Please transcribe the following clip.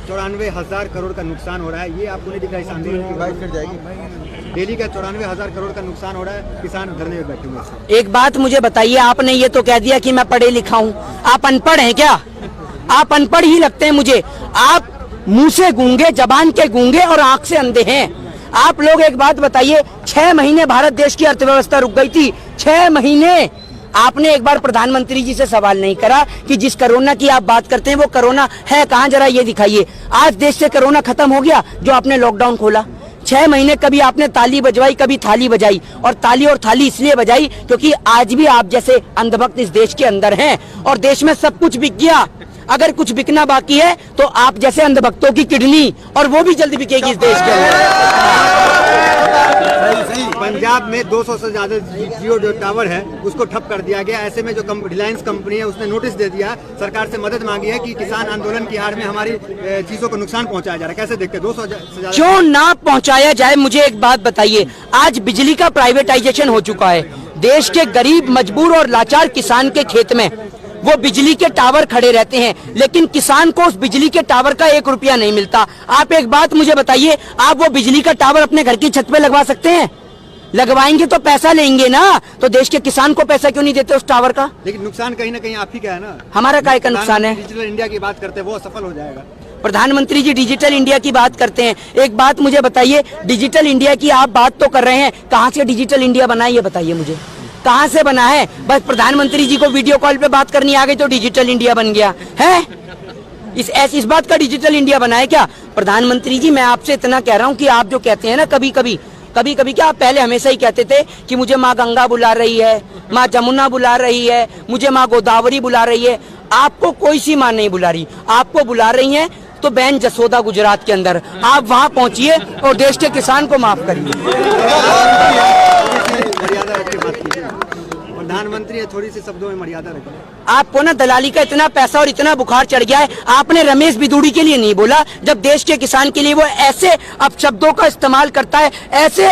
94,000 करोड़ का नुकसान हो रहा है, ये आपको नहीं दिख रहा है इस आंदोलन की बात कर जाएगी। डेली का 94,000 करोड़ का नुकसान हो रहा है, किसान धरने में बैठे हुए हैं। एक बात मुझे बताइए, आपने ये तो कह दिया कि मैं पढ़े लिखा हूँ, आप अनपढ़ हैं क्या? आप अनपढ़ ही लगते हैं मुझे। आप मुंह से गूंगे, जबान के गूंगे और आंख से अंधे हैं। आप लोग एक बात बताइए, 6 महीने भारत देश की अर्थव्यवस्था रुक गई थी, 6 महीने। आपने एक बार प्रधानमंत्री जी से सवाल नहीं करा कि जिस कोरोना की आप बात करते हैं वो कोरोना है कहाँ, जरा ये दिखाइए। आज देश से कोरोना खत्म हो गया जो आपने लॉकडाउन खोला। 6 महीने कभी आपने ताली बजवाई, कभी थाली बजाई, और ताली और थाली इसलिए बजाई क्योंकि आज भी आप जैसे अंधभक्त इस देश के अंदर हैं और देश में सब कुछ बिक गया। अगर कुछ बिकना बाकी है तो आप जैसे अंधभक्तों की किडनी, और वो भी जल्द बिकेगी इस देश के अंदर। पंजाब में 200 से ज्यादा जियो जो टावर है उसको ठप कर दिया गया। ऐसे में जो रिलायंस कंपनी है उसने नोटिस दे दिया, सरकार से मदद मांगी है कि किसान आंदोलन की हार में हमारी चीजों को नुकसान पहुंचाया जा रहा है। कैसे देखते हैं 200 से ज्यादा क्यों ना पहुंचाया जाए? मुझे एक बात बताइए, आज बिजली का प्राइवेटाइजेशन हो चुका है। देश के गरीब, मजबूर और लाचार किसान के खेत में वो बिजली के टावर खड़े रहते हैं, लेकिन किसान को उस बिजली के टावर का 1 रुपया नहीं मिलता। आप एक बात मुझे बताइए, आप वो बिजली का टावर अपने घर की छत पे लगवा सकते हैं? लगवाएंगे तो पैसा लेंगे ना, तो देश के किसान को पैसा क्यों नहीं देते उस टावर का? लेकिन नुकसान कहीं ना कहीं आप ही का है ना। हमारा काय का नुकसान है? डिजिटल इंडिया की बात करते हैं, वो सफल हो जाएगा। प्रधानमंत्री जी डिजिटल इंडिया की बात करते हैं, एक बात मुझे बताइए, डिजिटल इंडिया की आप बात तो कर रहे हैं, कहाँ से डिजिटल इंडिया बना है ये बताइए मुझे, कहाँ से बना है? बस प्रधानमंत्री जी को वीडियो कॉल पे बात करनी आ गई तो डिजिटल इंडिया बन गया है? इस बात का डिजिटल इंडिया बना है क्या? प्रधानमंत्री जी, मैं आपसे इतना कह रहा हूँ कि आप जो कहते हैं ना कभी कभी क्या, आप पहले हमेशा ही कहते थे कि मुझे माँ गंगा बुला रही है, माँ जमुना बुला रही है, मुझे माँ गोदावरी बुला रही है। आपको कोई सी माँ नहीं बुला रही, आपको बुला रही है तो बहन जसोदा गुजरात के अंदर। आप वहाँ पहुँचिए और देश के किसान को माफ करिए। मर्यादा रख के बात कीजिए, प्रधानमंत्री है, थोड़ी सी शब्दों में मर्यादा रखिए। आपको ना दलाली का इतना पैसा और इतना बुखार चढ़ गया है, आपने रमेश बिदूड़ी के लिए नहीं बोला, जब देश के किसान के लिए वो ऐसे अपशब्दों का इस्तेमाल करता है, ऐसे